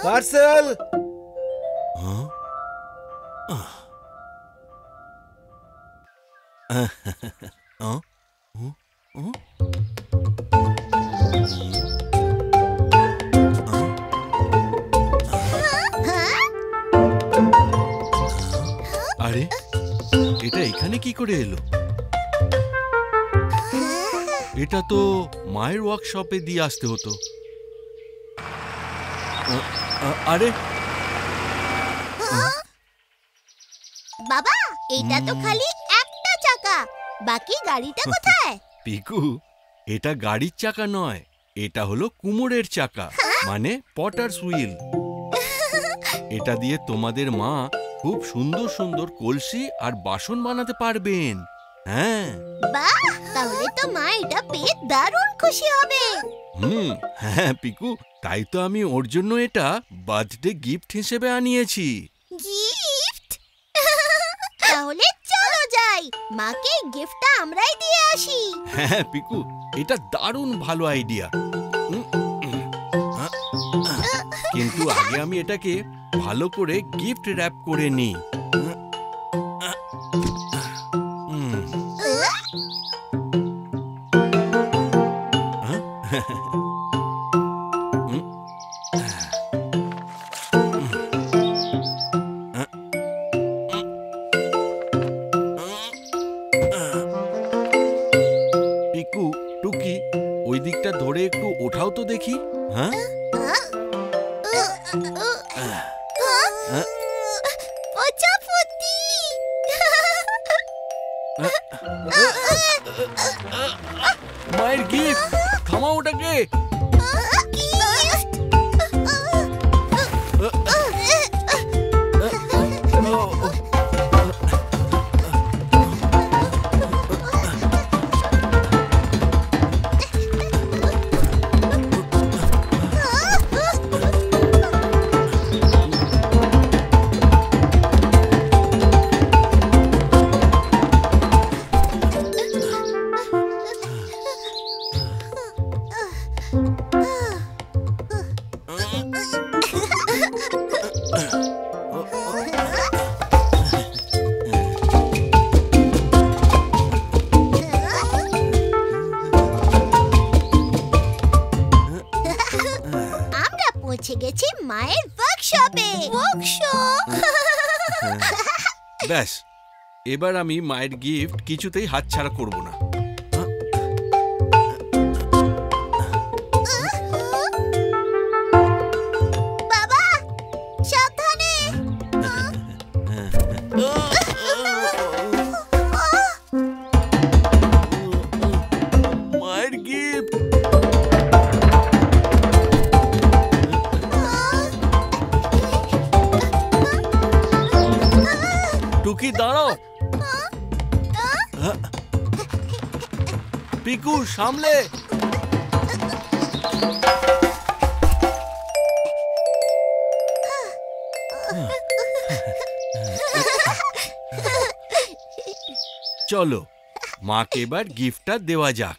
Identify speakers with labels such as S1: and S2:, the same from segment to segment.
S1: Parcel.
S2: আরে এটা এখানে কি করে এলো? এটা তো মায়ের ওয়ার্কশপে দিয়ে আসতে হতো। আরে
S3: বাবা, এটা তো খালি একটা চাকা, বাকি গাড়িটা কোথায়?
S2: পিকু, এটা গাড়ির চাকা নয়, এটা হলো কুমোরের চাকা, মানে পটারস হুইল। এটা দিয়ে তোমাদের মা খুব সুন্দর সুন্দর কলসি আর বাসন বানাতে পারবেন। হ্যাঁ।
S3: বাহ, তাহলে তো মা এটা পেয়ে দারুণ খুশি হবে।
S2: হ্যাঁ পিকু, তাই তো আমি ওর জন্য এটা বার্থডে গিফট হিসেবে আনিয়েছি।
S3: গিফট? তাহলে চলো যাই, মাকে গিফটটা আমরাই দিয়ে আসি।
S2: হ্যাঁ পিকু, এটা দারুণ ভালো আইডিয়া। কিন্তু আগে আমি এটাকে ভালো করে গিফট র্যাপ করে নিই। পিকু, টুকি, ওই দিকটা ধরে একটু ওঠাও তো দেখি। হ্যাঁ, মায়ের গিফট, থামাও ওটাকে।
S3: পৌঁছে গেছি মায়ের ওয়ার্কশপে।
S2: ব্যাস, এবার আমি মায়ের গিফট কিছুতেই হাতছাড়া করব না।
S3: বাবা, সাবধানে।
S2: মায়ের গিফট। টুকি, দাঁড়াও। পিকু, সামলে। চলো, মাকে এবার গিফটটা দেওয়া যাক।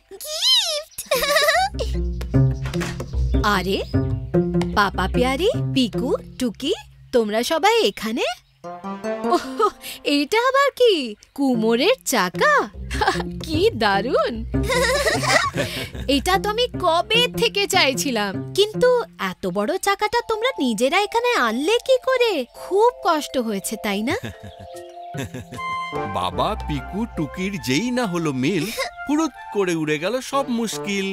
S4: আরে পাপা প্যারি, পিকু, টুকি, তোমরা সবাই এখানে? এইটা আবার কি? কুমোরের চাকা? কি দারুণ! এটা তো আমি কবে থেকে চাইছিলাম, কিন্তু এত বড় চাকাটা তোমরা নিজেরা এখানে আনলে কি করে? খুব কষ্ট হয়েছে, তাই না?
S2: বাবা, পিকু, টুকির যেই না হলো মিল, হুড়ুত করে উড়ে গেল সব মুশকিল।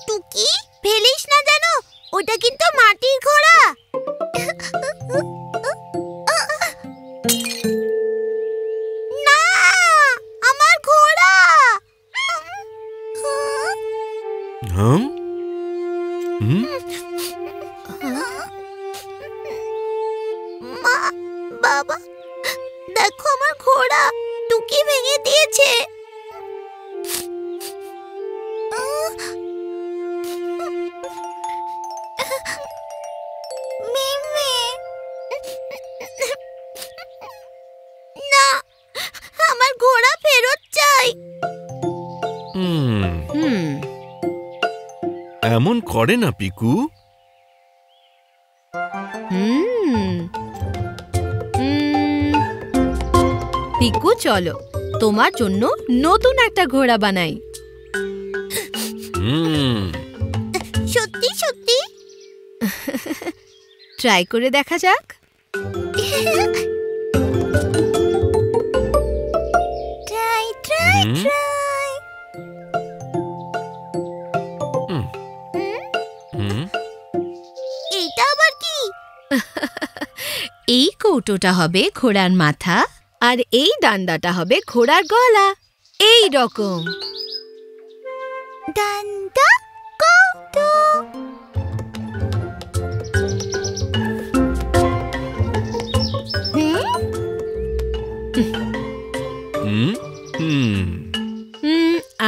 S3: টুকি,
S2: হুম হুম
S3: মা, বাবা, দেখো আমার ঘোড়া টুকি ভেঙে দিয়েছে। মিমি, না, আমার ঘোড়া ফেরত চাই।
S2: হুম, এমন করে না পিকু।
S4: পিকু, চলো তোমার জন্য নতুন একটা ঘোড়া বানাই।
S3: সত্যি সত্যি?
S4: ট্রাই করে দেখা যাক।
S3: Try try try. এটা আবার কি?
S4: এই কৌটোটা হবে ঘোড়ার মাথা, আর এই ডান্ডাটা হবে ঘোড়ার গলা। এই রকম।
S3: ডান্ডা, কৌটো।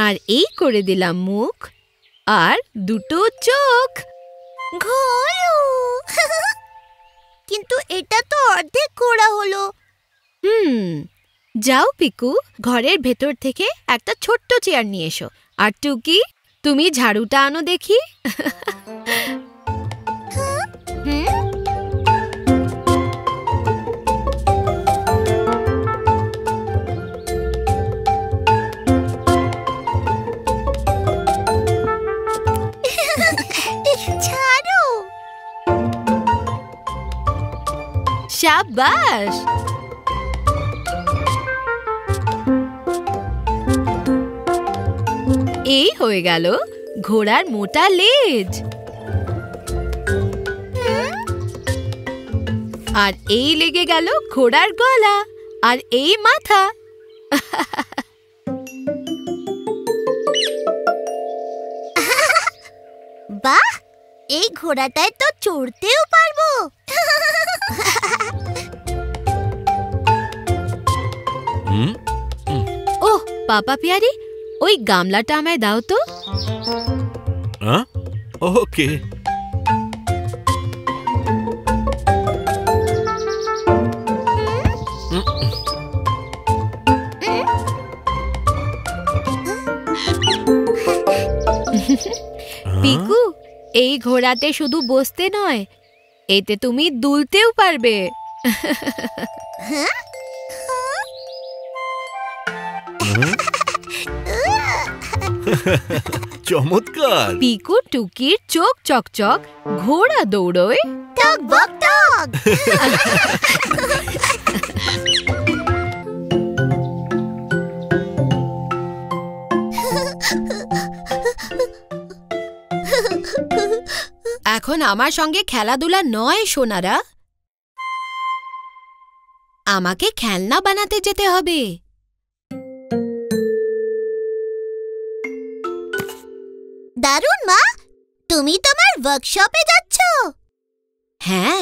S4: আর এই করে দিলাম মুখ আর দুটো চোখ।
S3: ঘোড়া। কিন্তু এটা তো অর্ধেক ঘোড়া হলো।
S4: যাও পিকু, ঘরের ভেতর থেকে একটা ছোট্ট চেয়ার নিয়ে এসো। আর টুকি, তুমি ঝাড়ুটা আনো দেখি।
S3: ছাড়ো।
S4: শাবাশ। এই হয়ে গেল ঘোড়ার মোটা লেজ। আর এই লেগে গেল ঘোড়ার গলা, আর এই মাথা।
S3: বাহ, এই ঘোড়াটায় তো চড়তেও পারবো।
S4: ওহ পাপা পিয়ারি, ওই গামলাটা আমায় দাও তো।
S2: ওকে।
S4: পিকু, এই ঘোড়াতে শুধু বসতে নয়, এতে তুমি দুলতেও পারবে।
S2: চমৎকার।
S4: পিকু টুকির চোখ চকচক, ঘোড়া দৌড়োয়
S3: টক বক টক।
S4: এখন আমার সঙ্গে খেলাধুলা নয় সোনারা, আমাকে খেলনা বানাতে যেতে হবে।
S3: দারুণ মা, তুমি তোমার ওয়ার্কশপে যাচ্ছ?
S4: হ্যাঁ,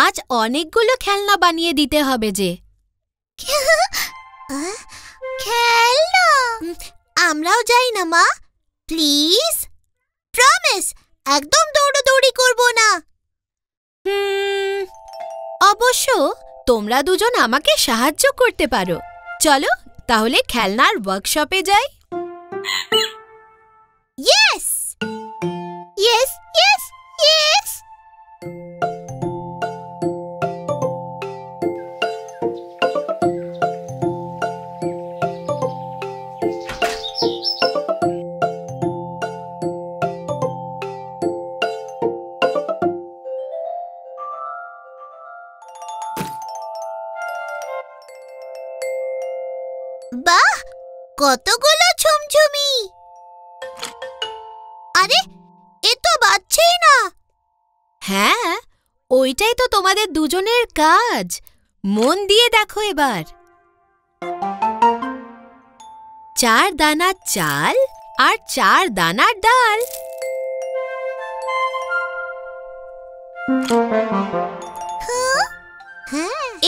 S4: আজ অনেকগুলো খেলনা বানিয়ে দিতে হবে যে।
S3: খেলনা? আমরাও যাই না মা, প্লিজ। প্রমিস, একদম দৌড়াদৌড়ি করব না।
S4: অবশ্য তোমরা দুজন আমাকে সাহায্য করতে পারো। চলো তাহলে খেলনার ওয়ার্কশপে যাই।
S3: Yes yes yes yes. বাহ, কতগুলো ঝুমঝুমি। আরে, এ তো বাজছেই না।
S4: হ্যাঁ, ওইটাই তো তোমাদের দুজনের কাজ। মন দিয়ে দেখো এবার। 4 দানা চাল আর 4 দানা ডাল।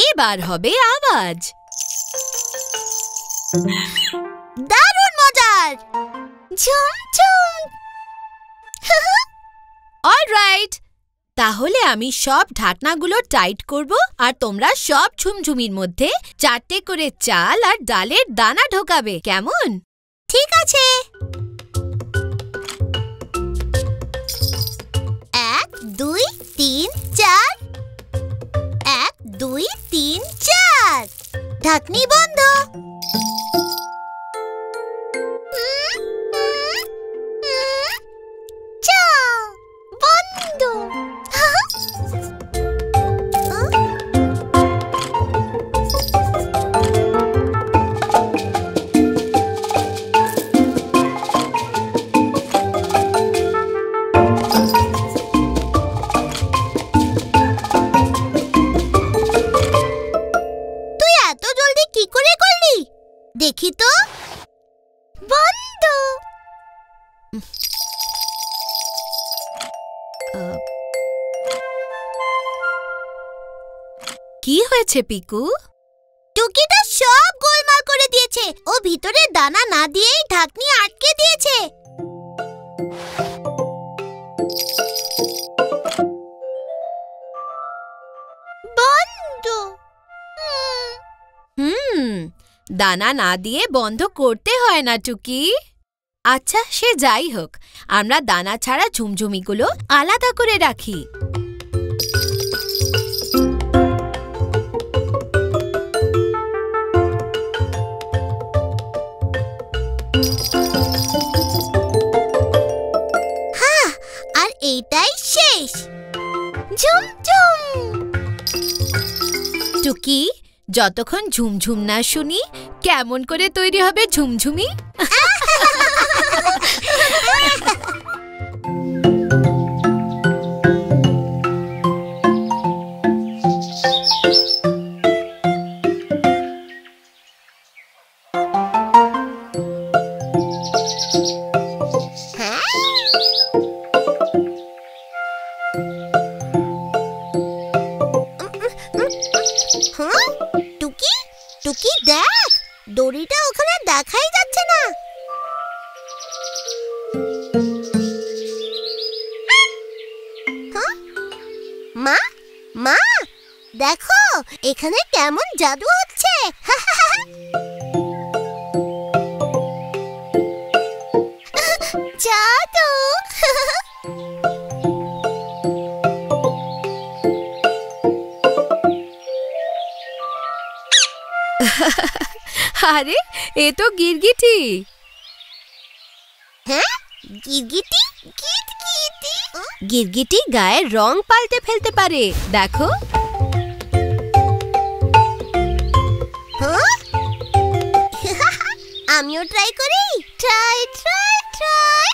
S4: এবার হবে আওয়াজ।
S3: দারুণ মজার। ঝুম ঝুম।
S4: অলরাইট, তাহলে আমি সব ঢাকনাগুলো টাইট করব আর তোমরা সব ঝুমঝুমির মধ্যে 4টে করে চাল আর ডালের দানা ঢোকাবে, কেমন?
S3: ঠিক আছে। 1 2 3 4। 1 2 3 4। ঢাকনি বন্ধ। চা বন্ধ। তুই এত জলদি কি করে করলি? দেখি তো। বন্ধ।
S4: কি হয়েছে পিকু?
S3: টুকিটা সব গোলমাল করে দিয়েছে। ও ভিতরে দানা না দিয়েই ঢাকনি আটকে দিয়েছে। বন্ধ।
S4: দানা না দিয়ে বন্ধ করতে হয় না টুকি। আচ্ছা, সে যাই হোক, আমরা দানা ছাড়া ঝুমঝুমিগুলো আলাদা করে রাখি।
S3: হ্যাঁ, আর এইটাই শেষ। ঝুমঝুম।
S4: টুকি, যতক্ষণ ঝুমঝুম না শুনি কেমন করে তৈরি হবে ঝুমঝুমি?
S3: টুকি টুকি দেখ, দড়িটা ওখানে দেখাই যাচ্ছে না। মা মা দেখো, এখানে কেমন জাদু হচ্ছে। জাদু।
S4: আরে, এ তো গিরগিটি।
S3: হ্যাঁ, গিরগিটি। গিরগিটি।
S4: গিরগিটি গায়ের রং পাল্টে ফেলতে পারে, দেখো।
S3: আমিও ট্রাই করি। Try try try.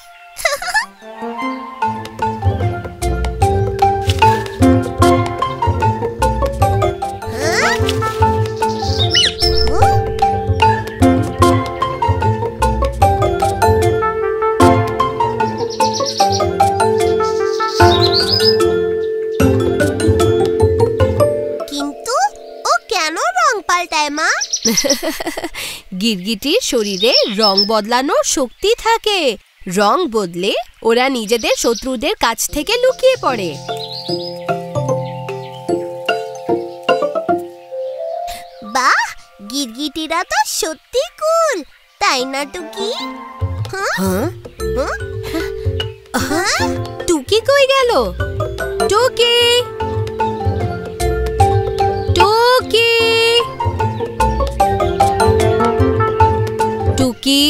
S3: কিন্তু ও কেন রং পাল্টায় মা?
S4: গিরগিটির শরীরে রং বদলানোর শক্তি থাকে। রং বদলে ওরা নিজেদের শত্রুদের কাছ থেকে লুকিয়ে পড়ে।
S3: বাহ, গিরগিটিরা তো সত্যি কুল, তাই না টুকি?
S4: হ্যাঁ? টুকি কই গেল? টুকি, টুকি, টুকি,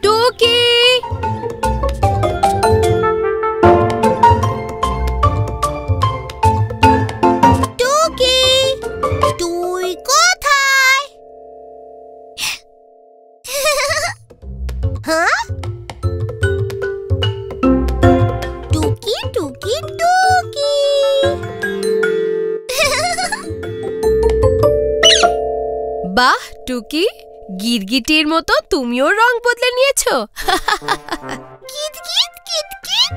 S4: টুকি।
S3: টুকি, তুই কোথায়? হ্যাঁ? টুকি টুকি টুকি।
S4: বাহ টুকি, গিরগিটির মতো তুমিও রং বদলে নিয়েছো।
S3: Kit kit kit kit.